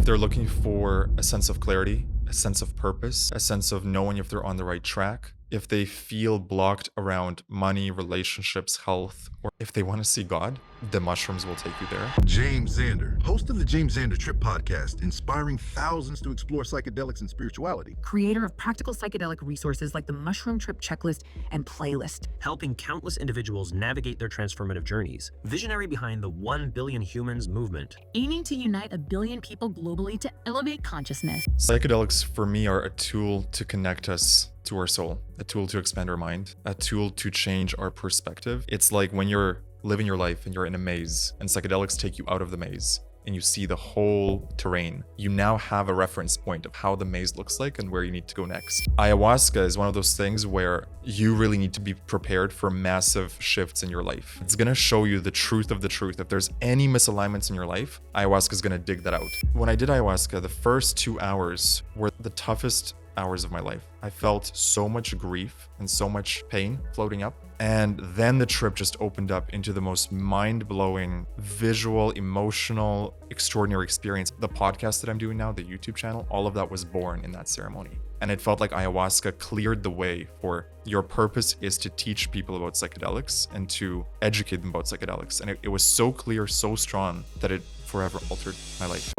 If they're looking for a sense of clarity, a sense of purpose, a sense of knowing if they're on the right track, if they feel blocked around money, relationships, health, or if they want to see God, the mushrooms will take you there. James Xander, host of the James Xander Trip podcast, inspiring thousands to explore psychedelics and spirituality. Creator of practical psychedelic resources like the Mushroom Trip Checklist and Playlist. Helping countless individuals navigate their transformative journeys. Visionary behind the 1 Billion Humans movement. Aiming to unite 1 billion people globally to elevate consciousness. Psychedelics for me are a tool to connect us to our soul, a tool to expand our mind, a tool to change our perspective. It's like when you're living your life and you're in a maze and psychedelics take you out of the maze and you see the whole terrain. You now have a reference point of how the maze looks like and where you need to go next. Ayahuasca is one of those things where you really need to be prepared for massive shifts in your life. It's gonna show you the truth of the truth. If there's any misalignments in your life, ayahuasca is gonna dig that out. When I did ayahuasca, the first 2 hours were the toughest hours of my life. I felt so much grief and so much pain floating up. And then the trip just opened up into the most mind-blowing, visual, emotional, extraordinary experience. The podcast that I'm doing now, the YouTube channel, all of that was born in that ceremony. And it felt like ayahuasca cleared the way for your purpose is to teach people about psychedelics and to educate them about psychedelics. And it was so clear, so strong that it forever altered my life.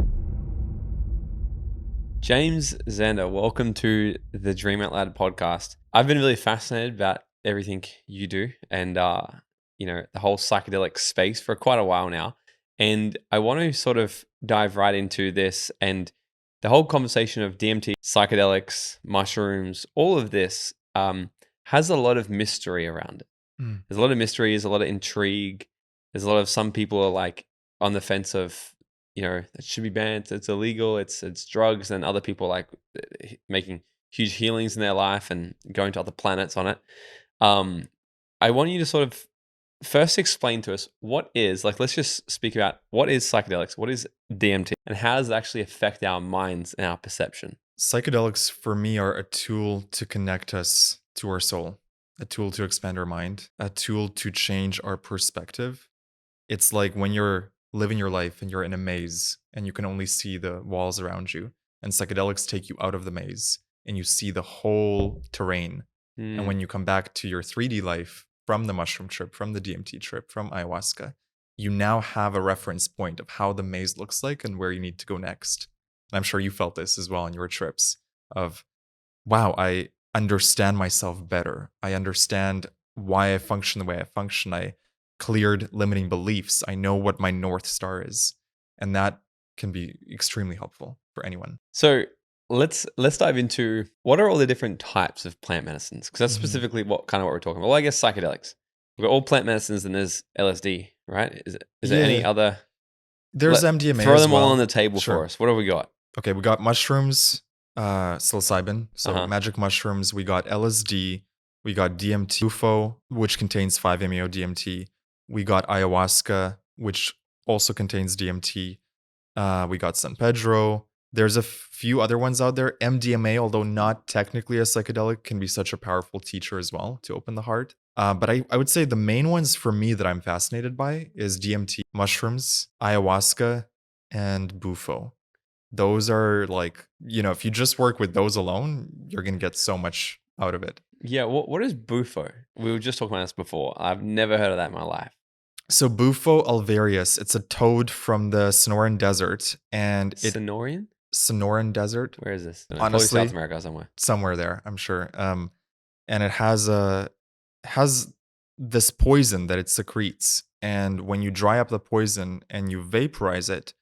James Xander, welcome to the Dream Out Loud podcast. I've been really fascinated about everything you do and, the whole psychedelic space for quite a while now. And I want to sort of dive right into this and the whole conversation of DMT, psychedelics, mushrooms, all of this has a lot of mystery around it. There's a lot of mystery, there's a lot of intrigue. There's a lot of some people are like on the fence of, it should be banned, it's illegal, it's drugs, and other people like making huge healings in their life and going to other planets on it. I want you to sort of first explain to us let's just speak about what is psychedelics, what is DMT, and how does it actually affect our minds and our perception? Psychedelics for me are a tool to connect us to our soul, a tool to expand our mind, a tool to change our perspective. It's like when you're living your life and you're in a maze and you can only see the walls around you, and psychedelics take you out of the maze and you see the whole terrain. And when you come back to your 3D life from the mushroom trip, from the DMT trip, from ayahuasca, you now have a reference point of how the maze looks like and where you need to go next. And I'm sure you felt this as well on your trips of, wow, I understand myself better. I understand why I function the way I function. I cleared limiting beliefs. I know what my North Star is. And that can be extremely helpful for anyone. So let's dive into what are all the different types of plant medicines? Because that's specifically what we're talking about. Well, I guess psychedelics. We've got all plant medicines and there's LSD, right? Is there any other? There's MDMA. Throw as them well. all on the table for us. What have we got? Okay, we got mushrooms, psilocybin, so magic mushrooms. We got LSD. We got DMT, UFO, which contains 5-MeO-DMT. We got ayahuasca, which also contains DMT. We got San Pedro. There's a few other ones out there. MDMA, although not technically a psychedelic, can be such a powerful teacher as well to open the heart. But I would say the main ones for me that I'm fascinated by is DMT, mushrooms, ayahuasca, and bufo. Those are like, if you just work with those alone, you're going to get so much out of it. Yeah, what is bufo? We were just talking about this before. I've never heard of that in my life. So bufo alvarius, it's a toad from the Sonoran Desert. And Sonoran Desert. Where is this? Honestly, probably South America somewhere. Somewhere there, I'm sure. And it has this poison that it secretes. And when you dry up the poison and you vaporize it,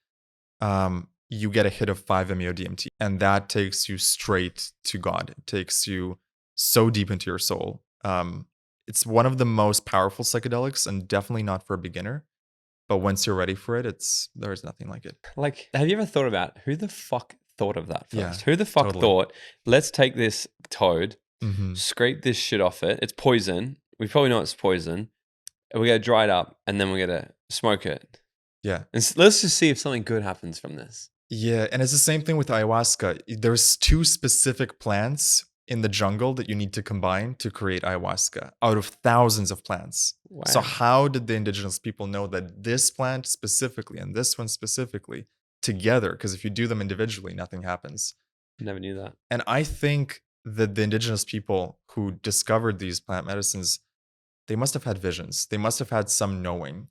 you get a hit of 5-MeO-DMT. And that takes you straight to God. It takes you so deep into your soul. It's one of the most powerful psychedelics and definitely not for a beginner. But once you're ready for it, there's nothing like it. Like, have you ever thought about who the fuck thought of that first? Yeah, who the fuck thought, let's take this toad, Mm-hmm. scrape this shit off it. It's poison. We probably know it's poison. And we got to dry it up and then we got to smoke it. Yeah. And let's just see if something good happens from this. Yeah. And it's the same thing with ayahuasca. There's 2 specific plants in the jungle that you need to combine to create ayahuasca out of thousands of plants. Wow. So how did the indigenous people know that this plant specifically and this one specifically together, because if you do them individually, nothing happens. Never knew that. And I think that the indigenous people who discovered these plant medicines, they must have had visions. They must have had some knowing.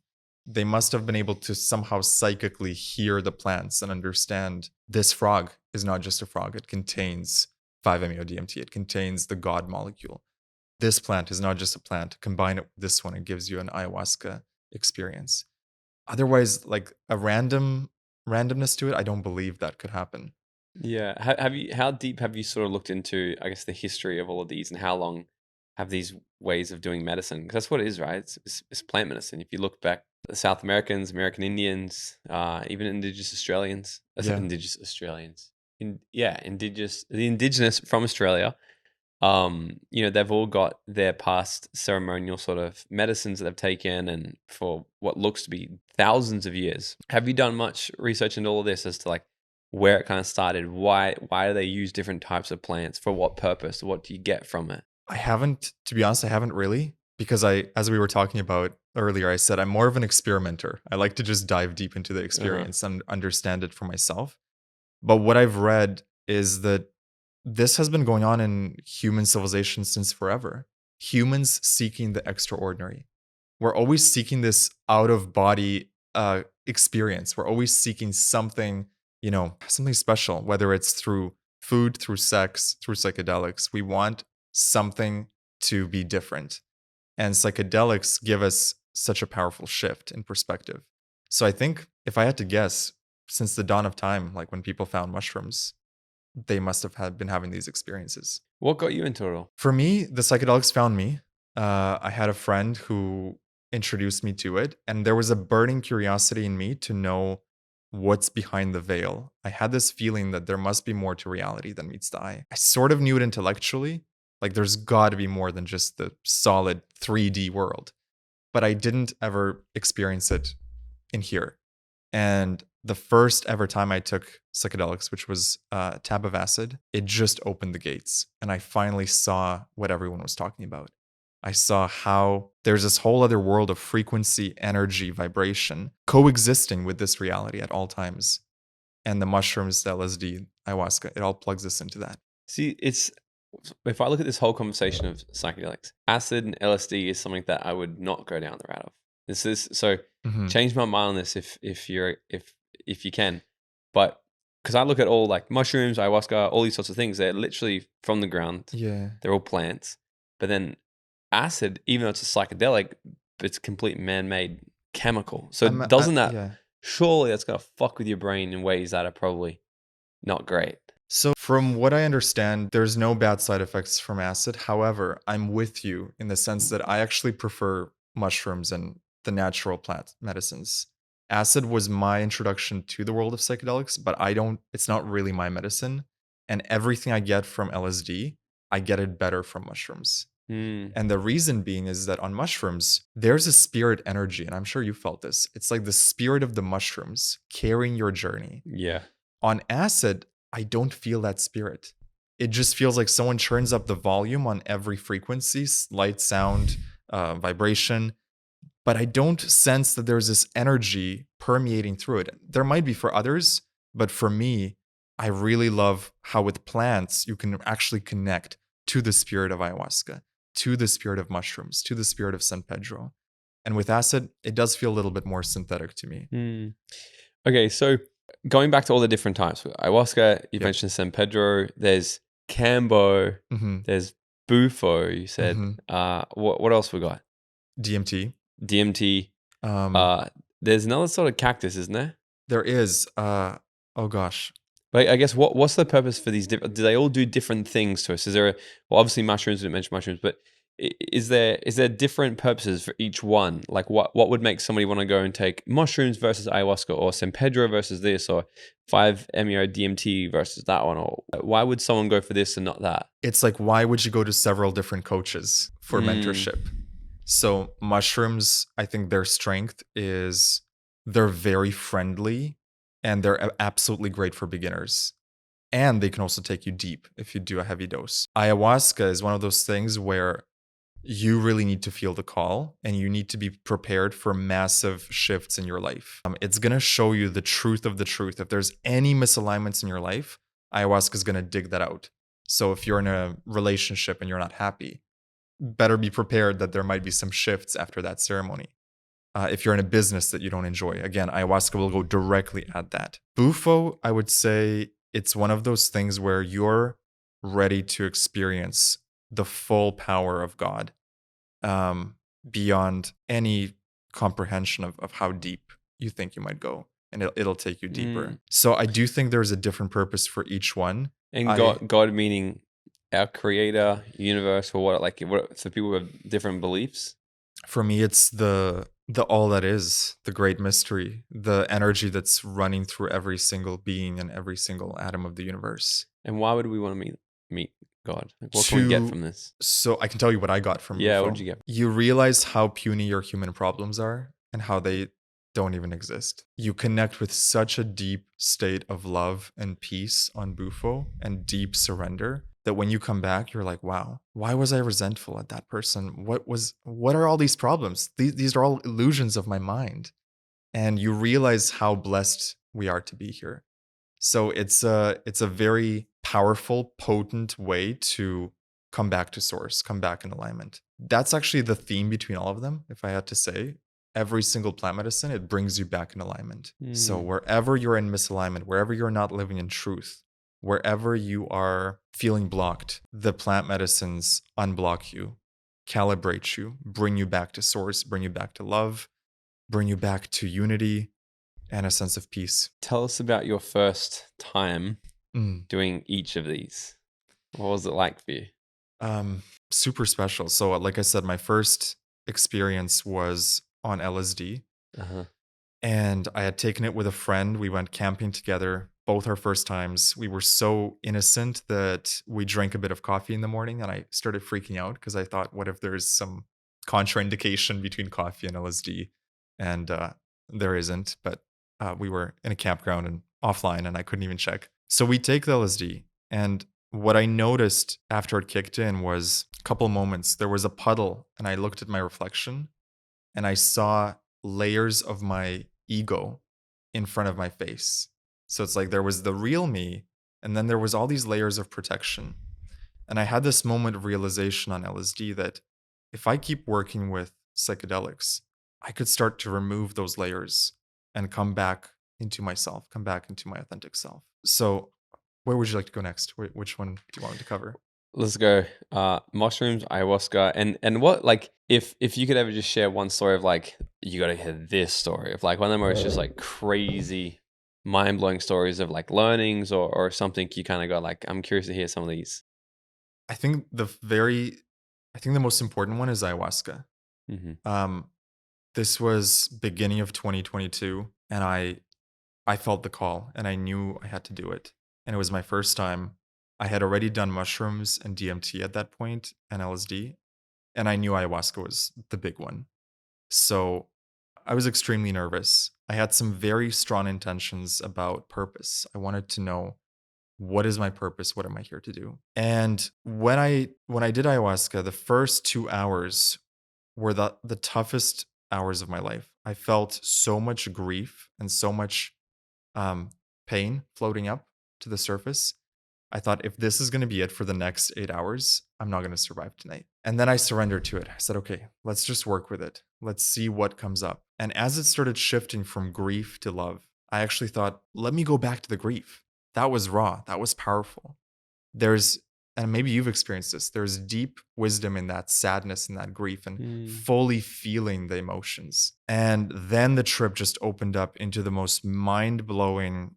They must have been able to somehow psychically hear the plants and understand this frog is not just a frog. It contains 5-MeO-DMT. It contains the God molecule. This plant is not just a plant. Combine it with this one, it gives you an ayahuasca experience. Otherwise, like a randomness to it, I don't believe that could happen. Yeah. How deep have you sort of looked into, I guess, the history of all of these, and how long have these ways of doing medicine? Because that's what it is, right? It's plant medicine. If you look back, the South Americans, American Indians, even Indigenous Australians, Yeah. Indigenous Australians, the Indigenous from Australia, they've all got their past ceremonial sort of medicines that they've taken, and for what looks to be thousands of years. Have you done much research into all of this as to like where it kind of started? Why do they use different types of plants? For what purpose? What do you get from it? I haven't, to be honest, I haven't really, because as we were talking about earlier, I said I'm more of an experimenter. I like to just dive deep into the experience and understand it for myself. But what I've read is that this has been going on in human civilization since forever. Humans seeking the extraordinary. We're always seeking this out of body experience. We're always seeking something, something special, whether it's through food, through sex, through psychedelics. We want something to be different. And psychedelics give us such a powerful shift in perspective. So I think if I had to guess, since the dawn of time, like when people found mushrooms, they must have been having these experiences. What got you into it all? For me, the psychedelics found me. I had a friend who introduced me to it, and there was a burning curiosity in me to know what's behind the veil. I had this feeling that there must be more to reality than meets the eye. I sort of knew it intellectually, like there's got to be more than just the solid 3D world, but I didn't ever experience it in here. And the first ever time I took psychedelics, which was a tab of acid, it just opened the gates. And I finally saw what everyone was talking about. I saw how there's this whole other world of frequency, energy, vibration coexisting with this reality at all times. And the mushrooms, the LSD, ayahuasca, it all plugs us into that. See, if I look at this whole conversation of psychedelics, acid and LSD is something that I would not go down the route of. This is so. Change my mind on this if you can, but because I look at all like mushrooms, ayahuasca, all these sorts of things, they're literally from the ground. Yeah, they're all plants. But then acid, even though it's a psychedelic, it's a complete man-made chemical. So surely that's gonna fuck with your brain in ways that are probably not great. So from what I understand, there's no bad side effects from acid. However, I'm with you in the sense that I actually prefer mushrooms and the natural plant medicines. Acid was my introduction to the world of psychedelics, but it's not really my medicine. And everything I get from LSD, I get it better from mushrooms. And the reason being is that on mushrooms, there's a spirit energy. And I'm sure you felt this. It's like the spirit of the mushrooms carrying your journey. Yeah. On acid, I don't feel that spirit. It just feels like someone turns up the volume on every frequency, light, sound, vibration. But I don't sense that there's this energy permeating through it. There might be for others, but for me, I really love how with plants, you can actually connect to the spirit of ayahuasca, to the spirit of mushrooms, to the spirit of San Pedro. And with acid, it does feel a little bit more synthetic to me. Okay, so going back to all the different types, ayahuasca, you mentioned San Pedro, there's Cambo, there's Bufo, you said. What else we got? DMT. There's another sort of cactus, isn't there? There is. Oh gosh. But I guess what's the purpose for these? Do they all do different things to us? Is there obviously mushrooms? We didn't mention mushrooms, but is there different purposes for each one? Like what would make somebody want to go and take mushrooms versus ayahuasca, or San Pedro versus this, or 5-MeO-DMT versus that one? Or why would someone go for this and not that? It's like, why would you go to several different coaches for mentorship? So mushrooms, I think their strength is they're very friendly and they're absolutely great for beginners. And they can also take you deep if you do a heavy dose. Ayahuasca is one of those things where you really need to feel the call and you need to be prepared for massive shifts in your life. It's going to show you the truth of the truth. If there's any misalignments in your life, ayahuasca is going to dig that out. So if you're in a relationship and you're not happy, better be prepared that there might be some shifts after that ceremony. If you're in a business that you don't enjoy, again, ayahuasca will go directly at that. Bufo, I would say it's one of those things where you're ready to experience the full power of God, beyond any comprehension of how deep you think you might go. And it'll take you deeper. So I do think there's a different purpose for each one. And God meaning our creator, universe, or what for people with different beliefs? For me, it's the all that is, the great mystery, the energy that's running through every single being and every single atom of the universe. And why would we want to meet God? Like, what can we get from this? So I can tell you what I got from Yeah, Bufo. what did you get? You realize how puny your human problems are and how they don't even exist. You connect with such a deep state of love and peace on Bufo and deep surrender that when you come back, you're like, wow, why was I resentful at that person? What are all these problems? These are all illusions of my mind. And you realize how blessed we are to be here. So it's a very powerful, potent way to come back to source, come back in alignment. That's actually the theme between all of them, if I had to say. Every single plant medicine, it brings you back in alignment. So wherever you're in misalignment, wherever you're not living in truth, wherever you are feeling blocked, the plant medicines unblock you, calibrate you, bring you back to source, bring you back to love, bring you back to unity and a sense of peace. Tell us about your first time doing each of these. What was it like for you? Super special. So like I said, my first experience was on LSD. And I had taken it with a friend. We went camping together, both our first times. We were so innocent that we drank a bit of coffee in the morning and I started freaking out because I thought, what if there's some contraindication between coffee and LSD? And there isn't, but we were in a campground and offline and I couldn't even check. So we take the LSD, and what I noticed after it kicked in was a couple moments. There was a puddle and I looked at my reflection and I saw layers of my ego in front of my face. So it's like there was the real me, and then there was all these layers of protection. And I had this moment of realization on LSD that if I keep working with psychedelics, I could start to remove those layers and come back into myself, come back into my authentic self. So where would you like to go next? Which one do you want me to cover? Let's go. Mushrooms, ayahuasca, and what, like, if you could ever just share one story of like, you got to hear this story of like one of them where it's just like crazy, mind-blowing stories of like learnings or something you kind of got like, I'm curious to hear some of these. I think the most important one is ayahuasca. This was beginning of 2022, and I felt the call and I knew I had to do it. And it was my first time. I had already done mushrooms and DMT at that point and LSD, and I knew ayahuasca was the big one. So I was extremely nervous. I had some very strong intentions about purpose. I wanted to know, what is my purpose? What am I here to do? And when I did ayahuasca, the first 2 hours were the toughest hours of my life. I felt so much grief and so much pain floating up to the surface. I thought, if this is going to be it for the next 8 hours, I'm not going to survive tonight. And then I surrendered to it. I said, okay, let's just work with it. Let's see what comes up. And as it started shifting from grief to love, I actually thought, let me go back to the grief. That was raw. That was powerful. And maybe you've experienced this, there's deep wisdom in that sadness and that grief and fully feeling the emotions. And then the trip just opened up into the most mind-blowing,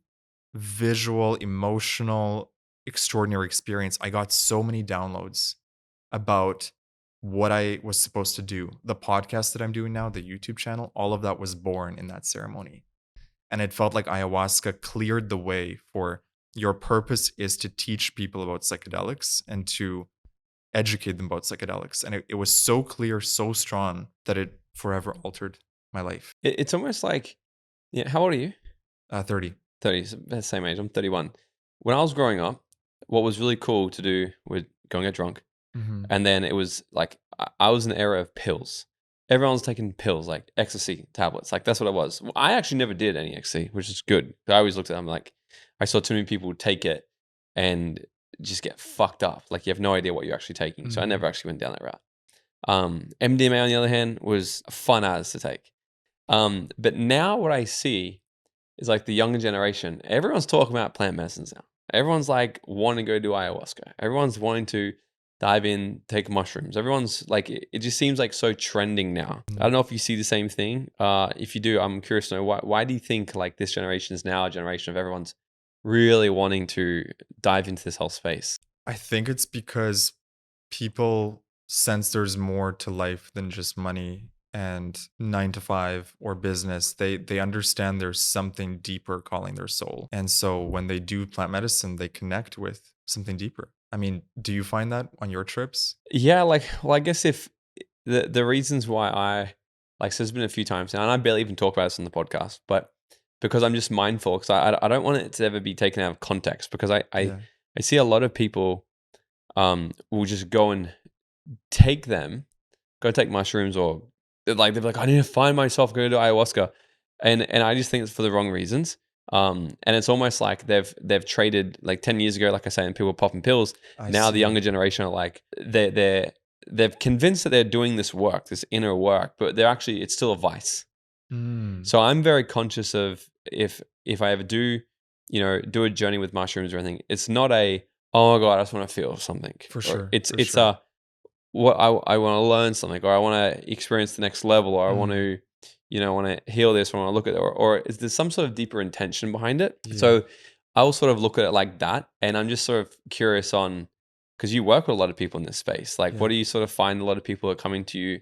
visual, emotional, extraordinary experience. I got so many downloads about what I was supposed to do. The podcast that I'm doing now, the YouTube channel, all of that was born in that ceremony. And it felt like ayahuasca cleared the way for your purpose is to teach people about psychedelics and to educate them about psychedelics. And it was so clear, so strong that it forever altered my life. It's almost like, yeah. How old are you? 30. 30, so the same age. I'm 31. When I was growing up, what was really cool to do was go and get drunk, Mhm. And then it was like I was in the era of pills. Everyone's taking pills, like ecstasy tablets. Like that's what it was. Well, I actually never did any ecstasy, which is good. I always looked at them like I saw too many people take it and just get fucked up. Like you have no idea what you're actually taking. So I never Mhm. actually went down that route. MDMA on the other hand was fun as to take. But now what I see is like the younger generation. Everyone's talking about plant medicines now. Everyone's like wanting to go do ayahuasca. Everyone's wanting to dive in, take mushrooms. Everyone's like, it just seems like so trending now. I Mhm. don't know if you see the same thing. If you do, I'm curious to know why do you think like this generation is now a generation of everyone's really wanting to dive into this whole space? I think it's because people sense there's more to life than just money and 9 to 5 or business. They understand there's something deeper calling their soul. And so when they do plant medicine, they connect with something deeper. I mean, do you find that on your trips? Yeah, like, well, I guess if the reasons why I like, so there's been a few times now, and I barely even talk about this on the podcast, but because I'm just mindful, because I don't want it to ever be taken out of context, because Yeah. I see a lot of people will just go and take them, go take mushrooms, or they're like, I need to find myself, go to ayahuasca, and I just think it's for the wrong reasons. And it's almost like they've traded like 10 years ago, like I say, and people popping pills. I Now the see. younger generation are like they've convinced that they're doing this work, this inner work, but they're actually it's still a vice. Mm, So I'm very conscious of if I ever do, do a journey with mushrooms or anything, it's not a oh my god, I just want to feel something. for Or sure. it's For it's sure. a what I want to learn something, or I want to experience the next level, or I want Mm, to, want to heal this, or I want to look at it, or is there some sort of deeper intention behind it? yeah. So I'll sort of look at it like that, and I'm just sort of curious on because you work with a lot of people in this space. Like, Yeah. what do you sort of find a lot of people are coming to you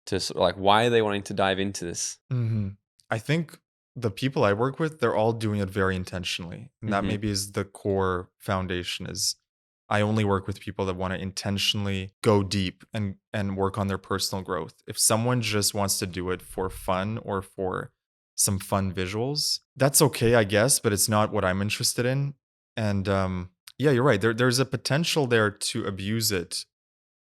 to sort of like why are they wanting to dive into this? hmm I think the people I work with, they're all doing it very intentionally. And that Hmm. maybe is the core foundation is I only work with people that want to intentionally go deep and work on their personal growth. If someone just wants to do it for fun or for some fun visuals, that's okay, I guess, but it's not what I'm interested in. And yeah, you're right. There's a potential there to abuse it,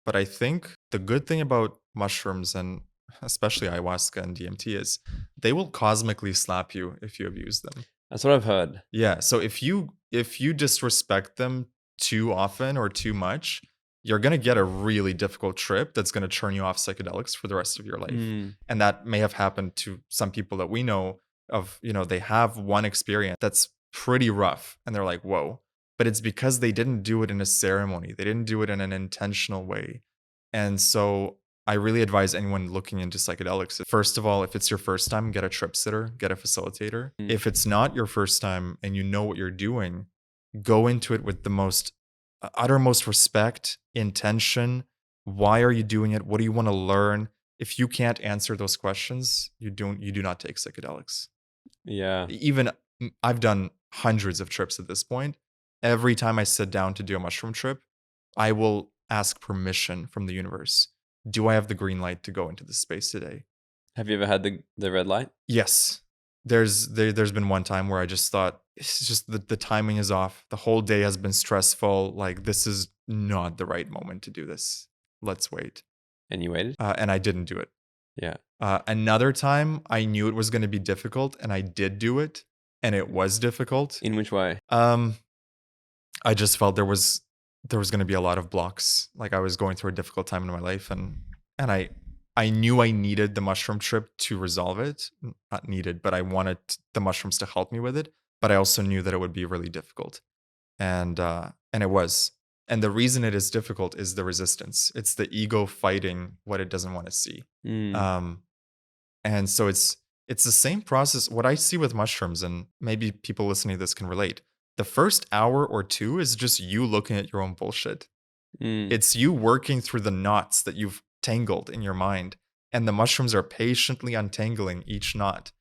but I think the good thing about mushrooms and especially ayahuasca and DMT is they will cosmically slap you if you abuse them. That's what I've heard. Yeah, so if you disrespect them too often or too much, you're going to get a really difficult trip that's going to turn you off psychedelics for the rest of your life. Mm, And that may have happened to some people that we know of, they have one experience that's pretty rough and they're like, "Whoa." But it's because they didn't do it in a ceremony. They didn't do it in an intentional way. And so I really advise anyone looking into psychedelics. First of all, if it's your first time, get a trip sitter, get a facilitator. mm. If it's not your first time and you know what you're doing, go into it with the most uttermost respect, intention. Why are you doing it? What do you want to learn? If you can't answer those questions, you do not take psychedelics. Yeah. Even I've done hundreds of trips at this point. Every time I sit down to do a mushroom trip, I will ask permission from the universe. Do I have the green light to go into this space today? Have you ever had the red light? Yes. There's been one time where I just thought it's just the timing is off. The whole day has been stressful. Like this is not the right moment to do this. Let's wait. And you waited? And I didn't do it. Yeah. Another time, I knew it was going to be difficult, and I did do it, and it was difficult. In which way? I just felt there was going to be a lot of blocks. Like I was going through a difficult time in my life, and I knew I needed the mushroom trip to resolve it. Not needed, but I wanted the mushrooms to help me with it. But I also knew that it would be really difficult, and it was. And the reason it is difficult is the resistance. It's the ego fighting what it doesn't want to see. Mm, Um, and so it's the same process. What I see with mushrooms, and maybe people listening to this can relate. The first hour or two is just you looking at your own bullshit. mm. It's you working through the knots that you've tangled in your mind, and the mushrooms are patiently untangling each knot.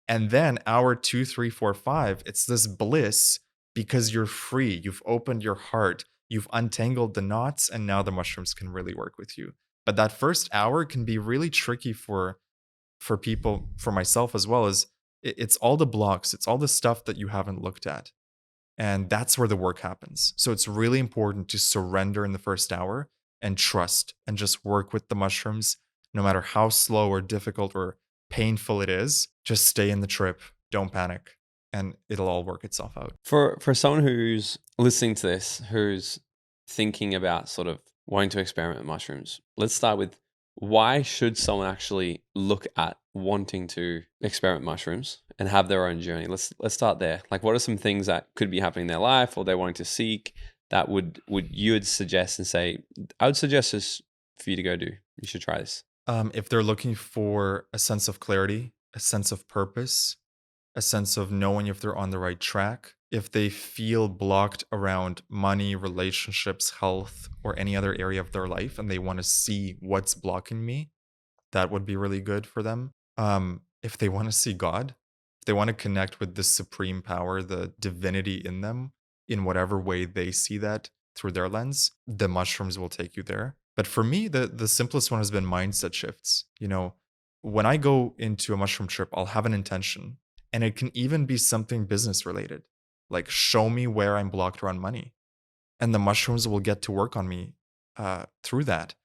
And then hour two, three, four, five, it's this bliss because you're free. You've opened your heart, you've untangled the knots, and now the mushrooms can really work with you. But that first hour can be really tricky for people, for myself as well, as it's all the blocks, it's all the stuff that you haven't looked at. And that's where the work happens. So it's really important to surrender in the first hour and trust and just work with the mushrooms, no matter how slow or difficult or painful it is. Just stay in the trip. Don't panic, and it'll all work itself out. For someone who's listening to this, who's thinking about sort of wanting to experiment with mushrooms, let's start with, why should someone actually look at wanting to experiment with mushrooms and have their own journey? Let's start there. Like, what are some things that could be happening in their life or they're wanting to seek that you would suggest and say, I would suggest this for you to go do. You should try this. If they're looking for a sense of clarity, a sense of purpose, a sense of knowing if they're on the right track, if they feel blocked around money, relationships, health, or any other area of their life, and they want to see what's blocking me, that would be really good for them. If they want to see God, if they want to connect with the supreme power, the divinity in them, in whatever way they see that through their lens, the mushrooms will take you there. But for me, the simplest one has been mindset shifts. When I go into a mushroom trip, I'll have an intention, and it can even be something business related. Like, show me where I'm blocked around money, and the mushrooms will get to work on me through that.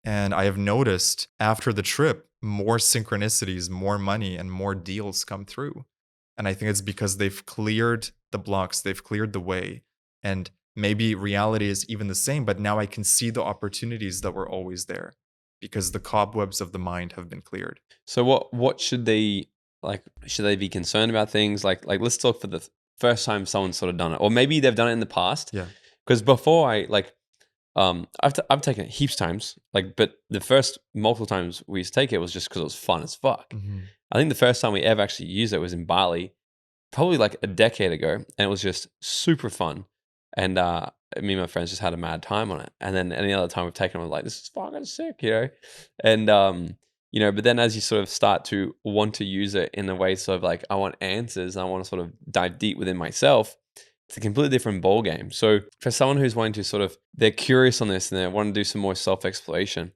And I have noticed after the trip, more synchronicities, more money, and more deals come through. And I think it's because they've cleared the blocks, they've cleared the way. And maybe reality is even the same, but now I can see the opportunities that were always there because the cobwebs of the mind have been cleared. So what should they, like, should they be concerned about things? Like let's talk for the first time someone's sort of done it, or maybe they've done it in the past. Yeah. Because before I've taken it heaps times, but the first multiple times we used to take it was just because it was fun as fuck. Mm-hmm. I think the first time we ever actually used it was in Bali, probably like a decade ago, and it was just super fun. And me and my friends just had a mad time on it. And then any other time we've taken it, we're like, this is fucking sick, And but then as you sort of start to want to use it in a way, sort of like, I want answers, and I want to sort of dive deep within myself, it's a completely different ball game. So for someone who's wanting to sort of, they're curious on this and they want to do some more self-exploration,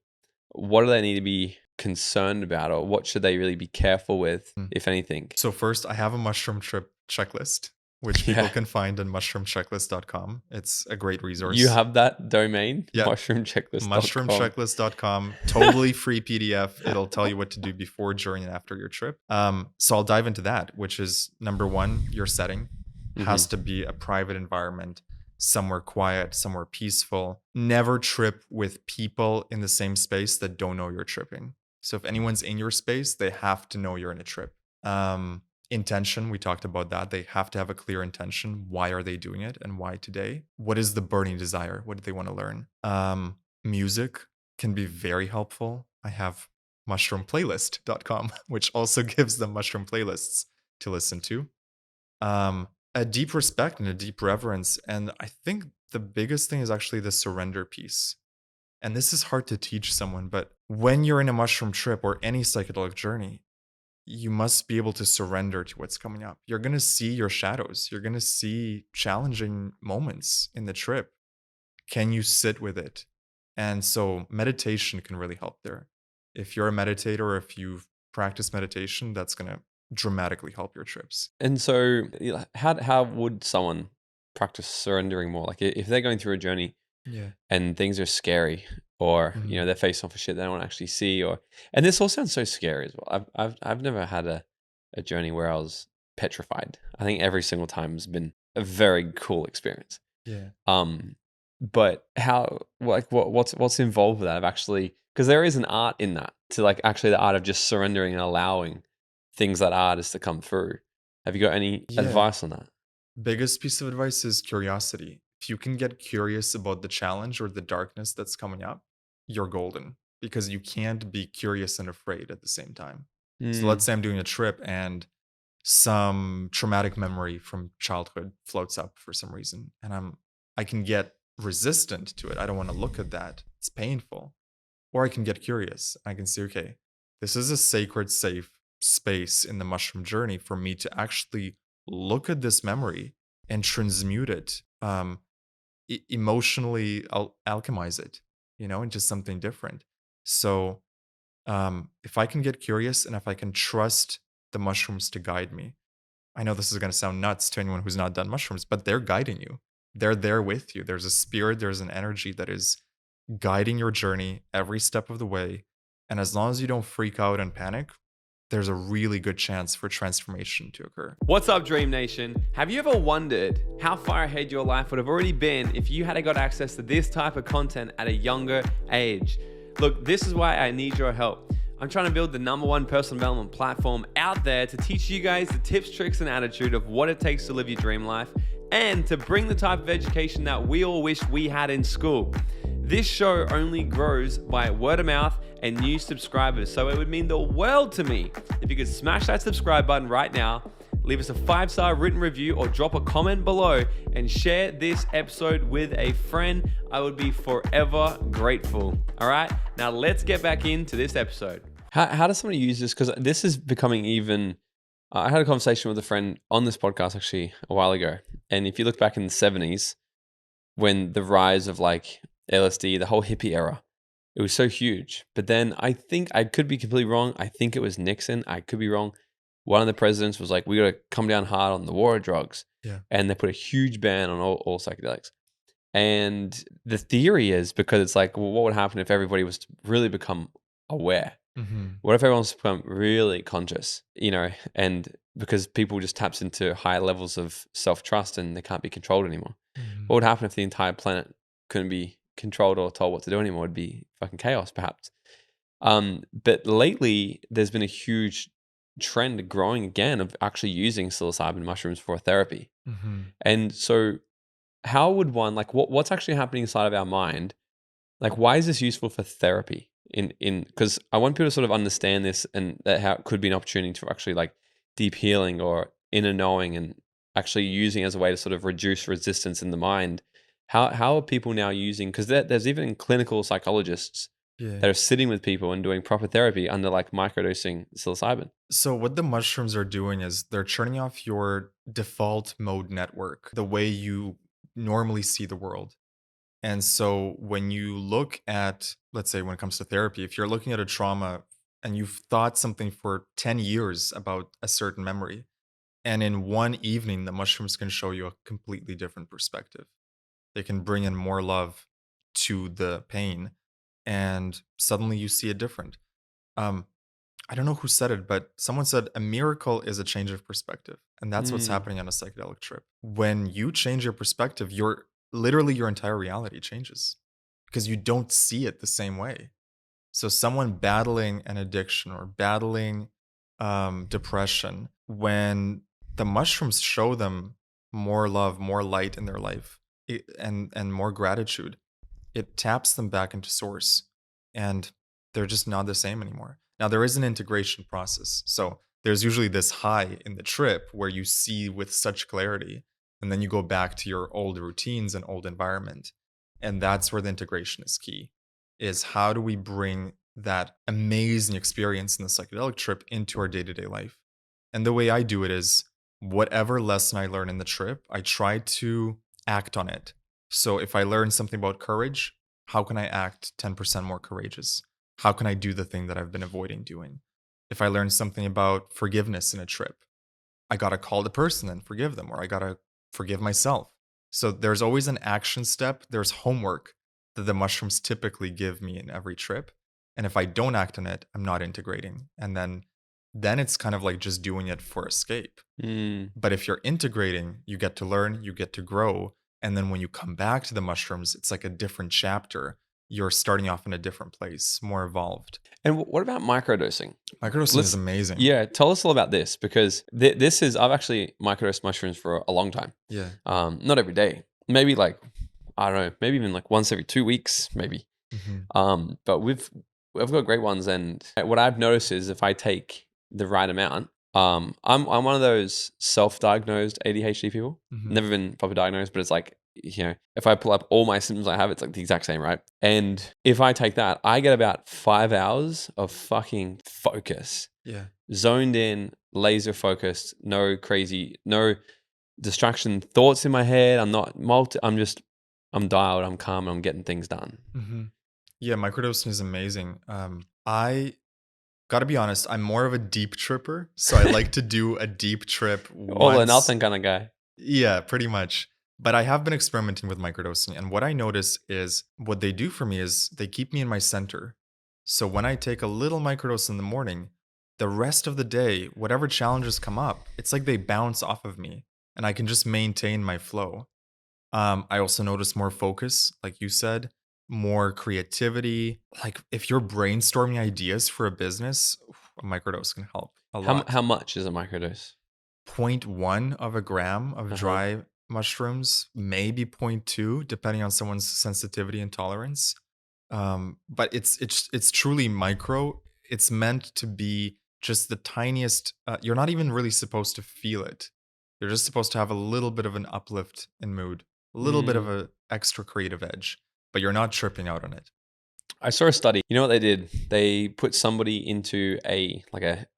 what do they need to be concerned about, or what should they really be careful with, if anything? So first, I have a mushroom trip checklist, which people can find on mushroomchecklist.com. It's a great resource. You have that domain? Yeah. Mushroomchecklist.com. Mushroomchecklist.com. Totally free PDF. It'll tell you what to do before, during, and after your trip. So I'll dive into that, which is number one, your setting. Has to be a private environment, somewhere quiet, somewhere peaceful. Never trip with people in the same space that don't know you're tripping. So if anyone's in your space, they have to know you're in a trip. Intention, we talked about that. They have to have a clear intention. Why are they doing it and why today? What is the burning desire? What do they want to learn? Music can be very helpful. I have mushroomplaylist.com, which also gives them mushroom playlists to listen to. A deep respect and a deep reverence. And I think the biggest thing is actually the surrender piece. And this is hard to teach someone, but when you're in a mushroom trip or any psychedelic journey, you must be able to surrender to what's coming up. You're going to see your shadows. You're going to see challenging moments in the trip. Can you sit with it? And so meditation can really help there. If you're a meditator, or if you've practiced meditation, that's going to dramatically help your trips. And so how would someone practice surrendering more? Like if they're going through a journey and things are scary, or they're facing off a shit they don't actually see, and this all sounds so scary as well. I've never had a journey where I was petrified. I think every single time has been a very cool experience. But how, like, what's involved with that, of actually, because there is an art in that, to like actually the art of just surrendering and allowing things that are just to come through. Have you got any advice on that? Biggest piece of advice is curiosity. If you can get curious about the challenge or the darkness that's coming up, you're golden, because you can't be curious and afraid at the same time. So let's say I'm doing a trip and some traumatic memory from childhood floats up for some reason, and I can get resistant to it. I don't want to look at that. It's painful. Or I can get curious. I can say, okay, this is a sacred, safe space in the mushroom journey for me to actually look at this memory and transmute it, emotionally alchemize it, into something different. So if I can get curious and if I can trust the mushrooms to guide me, I know this is going to sound nuts to anyone who's not done mushrooms, but they're guiding you. They're there with you. There's a spirit, there's an energy that is guiding your journey every step of the way. And as long as you don't freak out and panic, there's a really good chance for transformation to occur. What's up, Dream Nation? Have you ever wondered how far ahead your life would have already been if you had got access to this type of content at a younger age? Look, this is why I need your help. I'm trying to build the #1 personal development platform out there to teach you guys the tips, tricks, and attitude of what it takes to live your dream life and to bring the type of education that we all wish we had in school. This show only grows by word of mouth and new subscribers, so it would mean the world to me if you could smash that subscribe button right now, leave us a 5-star written review, or drop a comment below and share this episode with a friend. I would be forever grateful. All right, now let's get back into this episode. How does somebody use this? Because this is becoming even... I had a conversation with a friend on this podcast actually a while ago, and if you look back in the 70s, when the rise of like LSD, the whole hippie era, it was so huge. But then I think, I could be completely wrong, I think it was Nixon, I could be wrong. One of the presidents was like, we got to come down hard on the war of drugs. Yeah. And they put a huge ban on all psychedelics. And the theory is because it's like, well, what would happen if everybody was to really become aware? Mm-hmm. What if everyone's become really conscious, and because people just taps into higher levels of self-trust and they can't be controlled anymore. Mm-hmm. What would happen if the entire planet couldn't be controlled or told what to do anymore? It'd be fucking chaos, perhaps. But lately, there's been a huge trend growing again of actually using psilocybin mushrooms for therapy. Mm-hmm. And so how would one, like what's actually happening inside of our mind? Like, why is this useful for therapy? Because I want people to sort of understand this, and that how it could be an opportunity for actually like deep healing or inner knowing, and actually using as a way to sort of reduce resistance in the mind. How are people now using, because there's even clinical psychologists that are sitting with people and doing proper therapy under like microdosing psilocybin. So what the mushrooms are doing is they're turning off your default mode network, the way you normally see the world. And so when you look at, let's say when it comes to therapy, if you're looking at a trauma and you've thought something for 10 years about a certain memory, and in one evening, the mushrooms can show you a completely different perspective. They can bring in more love to the pain, and suddenly you see it different. I don't know who said it, but someone said a miracle is a change of perspective. And that's what's happening on a psychedelic trip. When you change your perspective, literally your entire reality changes because you don't see it the same way. So someone battling an addiction or battling depression, when the mushrooms show them more love, more light in their life, and more gratitude, it taps them back into source, and they're just not the same anymore. Now, there is an integration process. So there's usually this high in the trip where you see with such clarity, and then you go back to your old routines and old environment. And that's where the integration is key, is how do we bring that amazing experience in the psychedelic trip into our day-to-day life? And the way I do it is whatever lesson I learn in the trip, I try to act on it. So if I learn something about courage, how can I act 10% more courageous? How can I do the thing that I've been avoiding doing? If I learn something about forgiveness in a trip, I got to call the person and forgive them, or I got to forgive myself. So there's always an action step. There's homework that the mushrooms typically give me in every trip. And if I don't act on it, I'm not integrating. And then it's kind of like just doing it for escape. But if you're integrating, you get to learn, you get to grow. And then when you come back to the mushrooms, it's like a different chapter. You're starting off in a different place, more evolved. And what about microdosing? Microdosing is amazing. Yeah, tell us all about this, because I've actually microdosed mushrooms for a long time. Yeah. Not every day. Maybe like, I don't know, maybe even like once every 2 weeks, maybe. Mm-hmm. But we've got great ones, and what I've noticed is if I take the right amount, I'm one of those self-diagnosed ADHD people. Mm-hmm. Never been properly diagnosed, but it's like, if I pull up all my symptoms I have, it's like the exact same, right? And if I take that, I get about 5 hours of fucking focus. Yeah. Zoned in, laser focused, no distraction thoughts in my head. I'm dialed, I'm calm, and I'm getting things done. Mm-hmm. Yeah, microdosing is amazing. I gotta be honest, I'm more of a deep tripper. So I like to do a deep trip once. All or nothing kind of guy. Yeah, pretty much. But I have been experimenting with microdosing, and what I notice is what they do for me is they keep me in my center. So when I take a little microdose in the morning, the rest of the day, whatever challenges come up, it's like they bounce off of me and I can just maintain my flow. I also notice more focus, like you said, more creativity. Like if you're brainstorming ideas for a business, a microdose can help a lot. How much is a microdose? Point 0.1 of a gram of Uh-huh. dry mushrooms, maybe point 0.2, depending on someone's sensitivity and tolerance. But it's truly micro. It's meant to be just the tiniest. You're not even really supposed to feel it. You're just supposed to have a little bit of an uplift in mood, a little bit of Mm. a extra creative edge, but you're not tripping out on it. I saw a study. You know what they did? They put somebody into a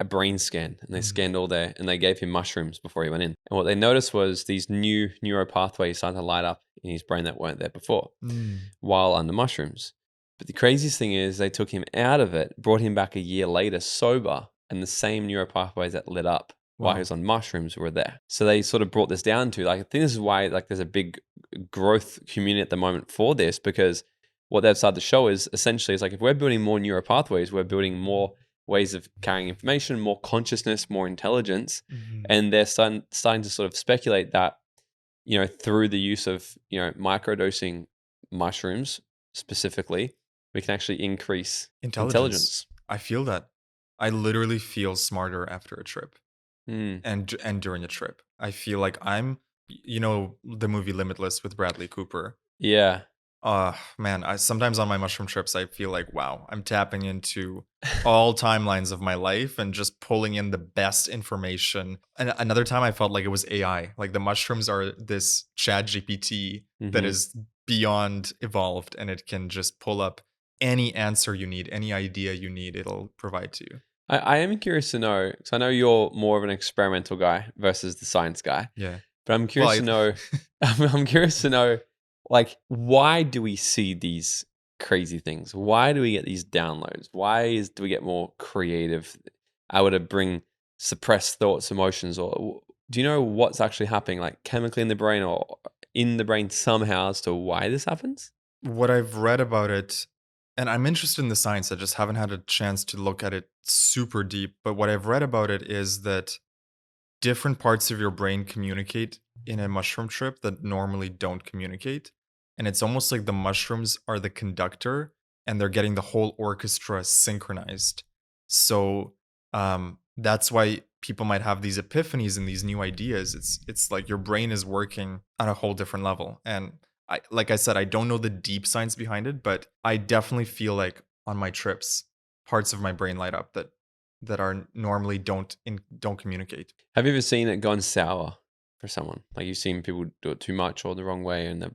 brain scan, and they Mm. scanned all there, and they gave him mushrooms before he went in. And what they noticed was these new neural pathways started to light up in his brain that weren't there before Mm. while under mushrooms. But the craziest thing is they took him out of it, brought him back a year later sober, and the same neural pathways that lit up while he Wow. was on mushrooms were there. So they sort of brought this down to, like, I think this is why, like, there's a big growth community at the moment for this, because what they've started to show is essentially, it's like if we're building more neural pathways, we're building more ways of carrying information, more consciousness, more intelligence. Mhm. And they're starting to sort of speculate that, through the use of, microdosing mushrooms specifically, we can actually increase Intelligence. intelligence. I feel that. I literally feel smarter after a trip. Mm. And during a trip. I feel like you know, the movie Limitless with Bradley Cooper. Yeah. Man, I sometimes on my mushroom trips I feel like, wow, I'm tapping into all timelines of my life and just pulling in the best information. And another time I felt like it was AI. Like the mushrooms are this chat GPT that Mhm. is beyond evolved and it can just pull up any answer you need, any idea you need, it'll provide to you. I am curious to know, because I know you're more of an experimental guy versus the science guy, Yeah. but I'm Well, curious to know, I'm curious to know, like, why do we see these crazy things? Why do we get these downloads? Do we get more creative? I would have bring suppressed thoughts, emotions, or do you know what's actually happening, like chemically in the brain or in the brain somehow as to why this happens? what I've read about it, and I'm interested in the science, I just haven't had a chance to look at it super deep. But what I've read about it is that different parts of your brain communicate in a mushroom trip that normally don't communicate. And it's almost like the mushrooms are the conductor and they're getting the whole orchestra synchronized. So that's why people might have these epiphanies and these new ideas. It's like your brain is working on a whole different level. And like I said, I don't know the deep science behind it, but I definitely feel like on my trips, parts of my brain light up that are normally don't communicate. Have you ever seen it gone sour for someone? Like you've seen people do it too much or the wrong way and they've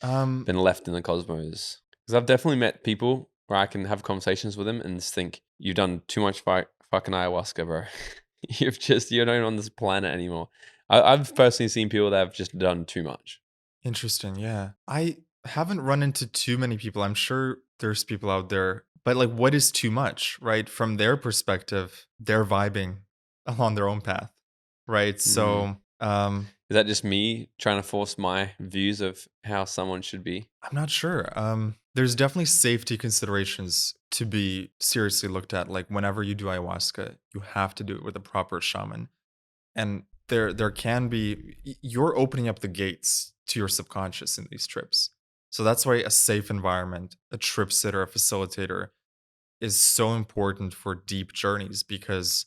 Um, been left in the cosmos? Because I've definitely met people where I can have conversations with them and just think, you've done too much fucking ayahuasca, bro. You're not on this planet anymore. I've personally seen people that have just done too much. Interesting. Yeah, I haven't run into too many people. I'm sure there's people out there, but like, what is too much, right? From their perspective, they're vibing along their own path, right? Mm. So, Is that just me trying to force my views of how someone should be? I'm not sure. There's definitely safety considerations to be seriously looked at. Like, whenever you do ayahuasca, you have to do it with a proper shaman. And there can be you're opening up the gates to your subconscious in these trips. So that's why a safe environment, a trip sitter, a facilitator is so important for deep journeys because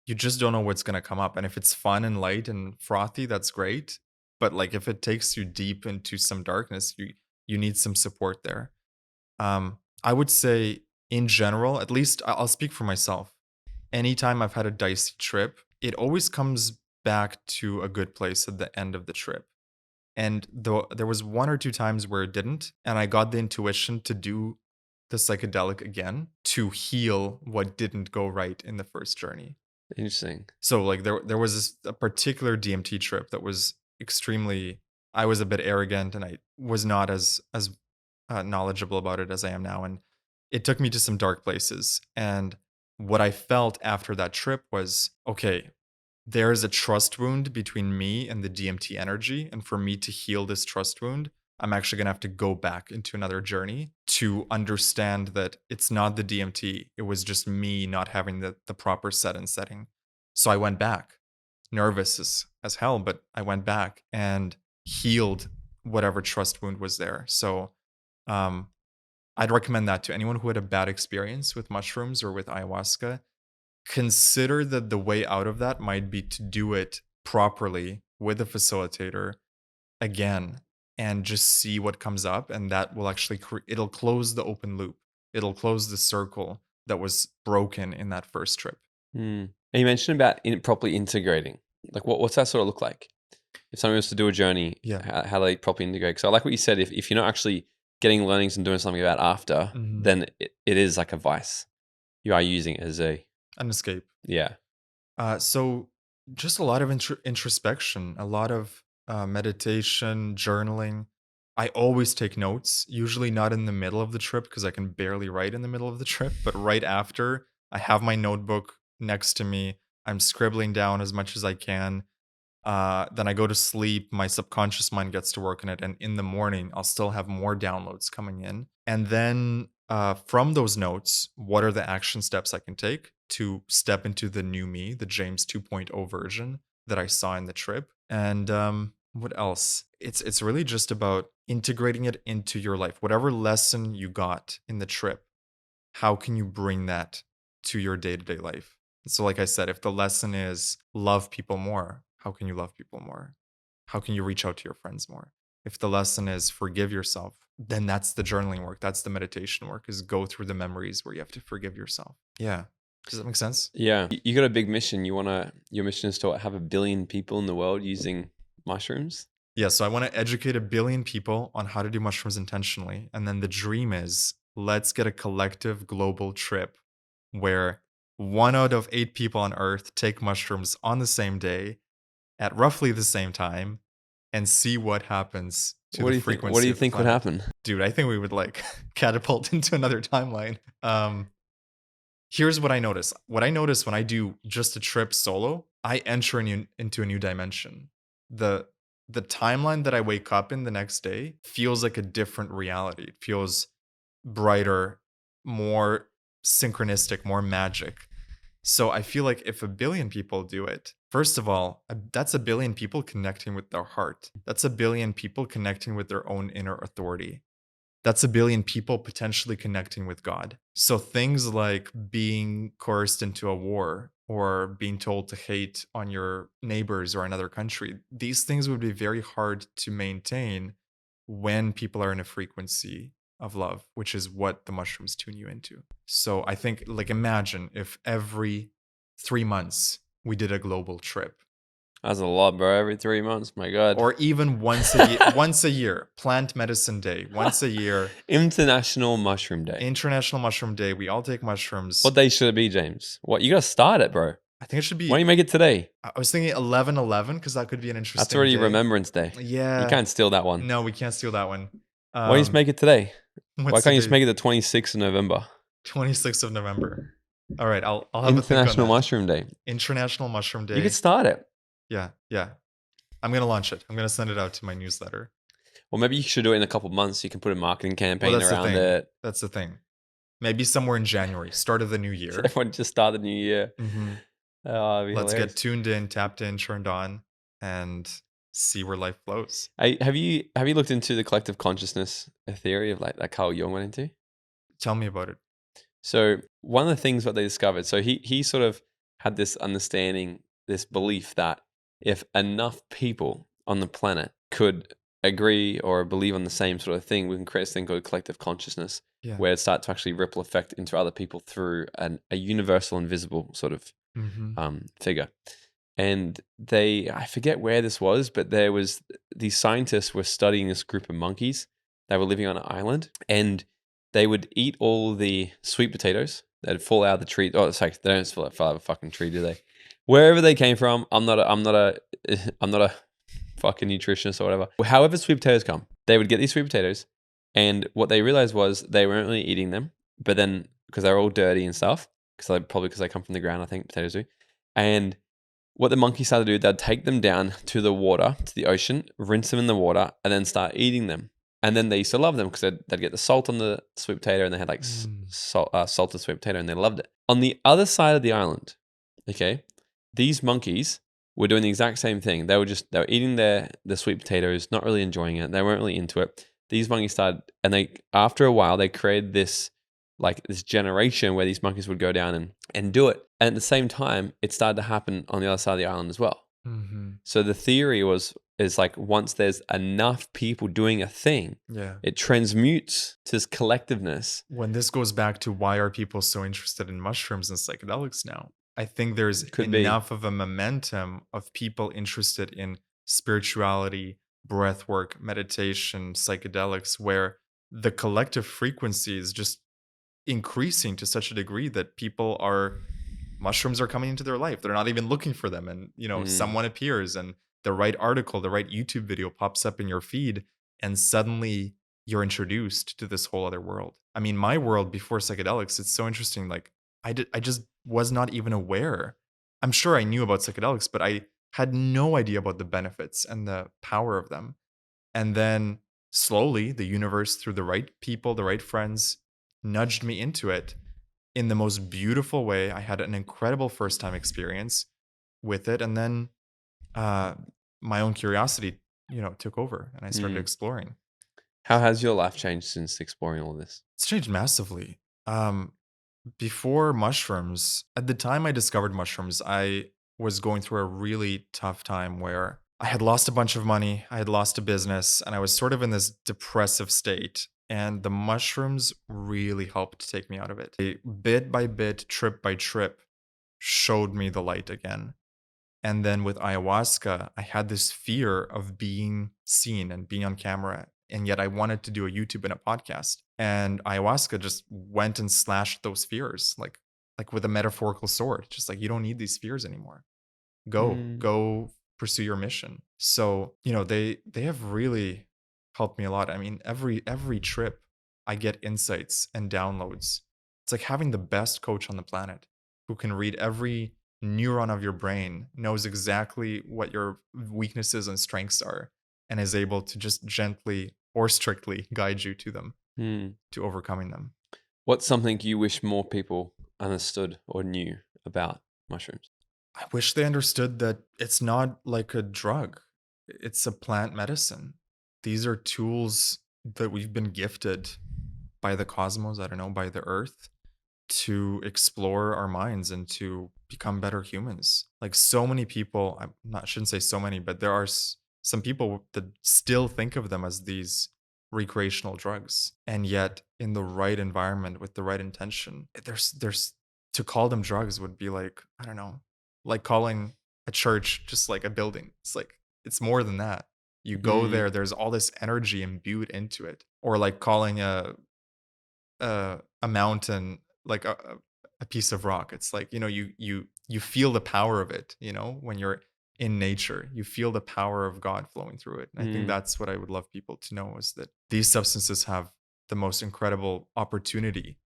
you just don't know what's going to come up. And if it's fun and light and frothy, that's great. But like if it takes you deep into some darkness, you need some support there. I would say in general, at least I'll speak for myself. Anytime I've had a dicey trip, it always comes back to a good place at the end of the trip. And though there was one or two times where it didn't, and I got the intuition to do the psychedelic again to heal what didn't go right in the first journey. Interesting. So like there was a particular DMT trip that was extremely, I was a bit arrogant and I was not as knowledgeable about it as I am now, and it took me to some dark places. And what I felt after that trip was, okay, there is a trust wound between me and the DMT energy. And for me to heal this trust wound, I'm actually going to have to go back into another journey to understand that it's not the DMT. It was just me not having the proper set and setting. So I went back, nervous as hell, but I went back and healed whatever trust wound was there. So I'd recommend that to anyone who had a bad experience with mushrooms or with ayahuasca. Consider that the way out of that might be to do it properly with a facilitator again and just see what comes up, and that will actually it'll close the open loop. It'll close the circle that was broken in that first trip. And you mentioned about properly integrating. Like, what's that sort of look like? If someone was to do a journey, how do they properly integrate? So I like what you said. If you're not actually getting learnings and doing something about after, then it is like a vice. You are using it as an escape. Yeah. So just a lot of introspection, a lot of meditation, journaling. I always take notes, usually not in the middle of the trip because I can barely write in the middle of the trip, but right after, I have my notebook next to me. I'm scribbling down as much as I can. Then I go to sleep. My subconscious mind gets to work on it. And in the morning, I'll still have more downloads coming in. And then from those notes, what are the action steps I can take to step into the new me, the James 2.0 version that I saw in the trip? And what else? It's really just about integrating it into your life. Whatever lesson you got in the trip, how can you bring that to your day-to-day life? So like I said, if the lesson is love people more, how can you love people more? How can you reach out to your friends more? If the lesson is forgive yourself, then that's the journaling work. That's the meditation work, is go through the memories where you have to forgive yourself. Yeah. Does that make sense? Yeah. You got a big mission. Your mission is to have 1 billion people in the world using mushrooms? Yeah. So I want to educate 1 billion people on how to do mushrooms intentionally. And then the dream is, let's get a collective global trip where 1 out of 8 people on Earth take mushrooms on the same day at roughly the same time and see what happens to the frequency. What do you think would happen? Dude, I think we would catapult into another timeline. Here's what I notice. What I notice when I do just a trip solo, I enter into a new dimension. The timeline that I wake up in the next day feels like a different reality. It feels brighter, more synchronistic, more magic. So I feel like if 1 billion people do it, first of all, that's 1 billion people connecting with their heart. That's 1 billion people connecting with their own inner authority. That's 1 billion people potentially connecting with God. So things like being coerced into a war or being told to hate on your neighbors or another country, these things would be very hard to maintain when people are in a frequency of love, which is what the mushrooms tune you into. So I think, imagine if every 3 months we did a global trip. That's a lot, bro. Every 3 months, my God. Or even once a year, once a year, Plant Medicine Day, once a year. International Mushroom Day. International Mushroom Day. We all take mushrooms. What day should it be, James? What, you got to start it, bro. I think it should be. Why don't you make it today? I was thinking 11/11 because that could be an interesting. That's already day. Remembrance Day. Yeah. You can't steal that one. No, we can't steal that one. Why don't you just make it today? Why can't you just make make it the 26th of November? 26th of November. All right, I'll have International a think on Mushroom Day. International Mushroom Day. You could start it. Yeah. I'm gonna launch it. I'm gonna send it out to my newsletter. Well, maybe you should do it in a couple of months. You can put a marketing campaign around it. That's the thing. Maybe somewhere in January, start of the new year. Everyone just start the new year. Mm-hmm. Let's get tuned in, tapped in, turned on, and see where life flows. Have you looked into the collective consciousness theory of like Carl Jung went into? Tell me about it. So one of the things what they discovered, so he sort of had this understanding, this belief that if enough people on the planet could agree or believe on the same sort of thing, we can create this thing called collective consciousness, where it starts to actually ripple effect into other people through a universal invisible sort of figure. And I forget where this was, but these scientists were studying this group of monkeys. They were living on an island, and they would eat all the sweet potatoes that fall out of the tree. Oh, sorry, they don't fall out of a fucking tree, do they? Wherever they came from, I'm not a fucking nutritionist or whatever. However sweet potatoes come, they would get these sweet potatoes, and what they realized was they weren't really eating them, but then because they're all dirty and stuff, because they come from the ground, I think potatoes do, and what the monkeys started to do, they'd take them down to the water, to the ocean, rinse them in the water, and then start eating them. And then they used to love them because they'd get the salt on the sweet potato, and they had like salted sweet potato, and they loved it. On the other side of the island, okay, these monkeys were doing the exact same thing. They were eating the sweet potatoes, not really enjoying it. They weren't really into it. These monkeys started, and after a while, they created this generation where these monkeys would go down and do it. And at the same time, it started to happen on the other side of the island as well. Mm-hmm. So the theory is like, once there's enough people doing a thing, it transmutes to this collectiveness. When this goes back to why are people so interested in mushrooms and psychedelics now, I think there's enough of a momentum of people interested in spirituality, breath work, meditation, psychedelics, where the collective frequency is just increasing to such a degree that mushrooms are coming into their life. They're not even looking for them. And, someone appears and the right article, the right YouTube video pops up in your feed, and suddenly you're introduced to this whole other world. I mean, my world before psychedelics, it's so interesting. Like I just was not even aware. I'm sure I knew about psychedelics, but I had no idea about the benefits and the power of them. And then slowly the universe, through the right people, the right friends, nudged me into it in the most beautiful way. I had an incredible first time experience with it. And then my own curiosity, took over, and I started exploring. How has your life changed since exploring all this? It's changed massively. Before mushrooms, at the time I discovered mushrooms, I was going through a really tough time where I had lost a bunch of money, I had lost a business, and I was sort of in this depressive state. And the mushrooms really helped take me out of it. They, bit by bit, trip by trip, showed me the light again. And then with ayahuasca, I had this fear of being seen and being on camera. And yet I wanted to do a YouTube and a podcast. And ayahuasca just went and slashed those fears, like with a metaphorical sword. Just like, you don't need these fears anymore. Go pursue your mission. So, they have really helped me a lot. I mean, every trip I get insights and downloads. It's like having the best coach on the planet who can read every neuron of your brain, knows exactly what your weaknesses and strengths are, and is able to just gently or strictly guide you to them, to overcoming them. What's something you wish more people understood or knew about mushrooms? I wish they understood that it's not like a drug. It's a plant medicine. These are tools that we've been gifted by the cosmos, by the earth, to explore our minds and to become better humans. Like so many people, shouldn't say so many, but there are some people that still think of them as these recreational drugs. And yet in the right environment with the right intention, there's to call them drugs would be like, like calling a church just like a building. It's like, it's more than that. You go there, there's all this energy imbued into it. Or like calling a mountain like a piece of rock. It's like, you feel the power of it, when you're in nature. You feel the power of God flowing through it. And I think that's what I would love people to know, is that these substances have the most incredible opportunity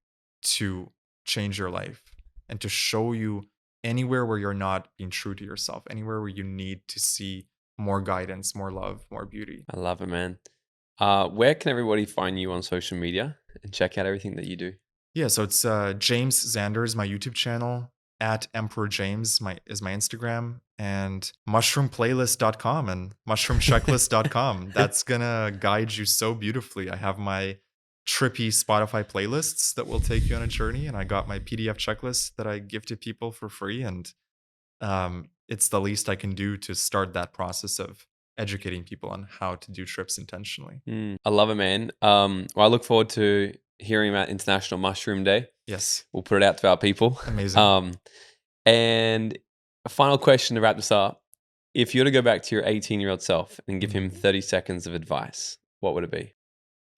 to change your life and to show you anywhere where you're not being true to yourself, anywhere where you need to see more guidance, more love, more beauty. I love it, man. Where can everybody find you on social media and check out everything that you do? Yeah, so it's James Xander is my YouTube channel. At Emperor James is my Instagram, and mushroomplaylist.com and mushroomchecklist.com. That's gonna guide you so beautifully. I have my trippy Spotify playlists that will take you on a journey, and I got my PDF checklist that I give to people for free. And it's the least I can do to start that process of educating people on how to do trips intentionally. I love it, man. Well, I look forward to hearing about International Mushroom Day. Yes. We'll put it out to our people. Amazing. And a final question to wrap this up. If you were to go back to your 18-year-old self and give him 30 seconds of advice, what would it be?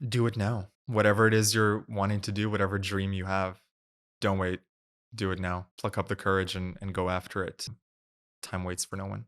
Do it now. Whatever it is you're wanting to do, whatever dream you have, don't wait. Do it now. Pluck up the courage and go after it. Time waits for no one.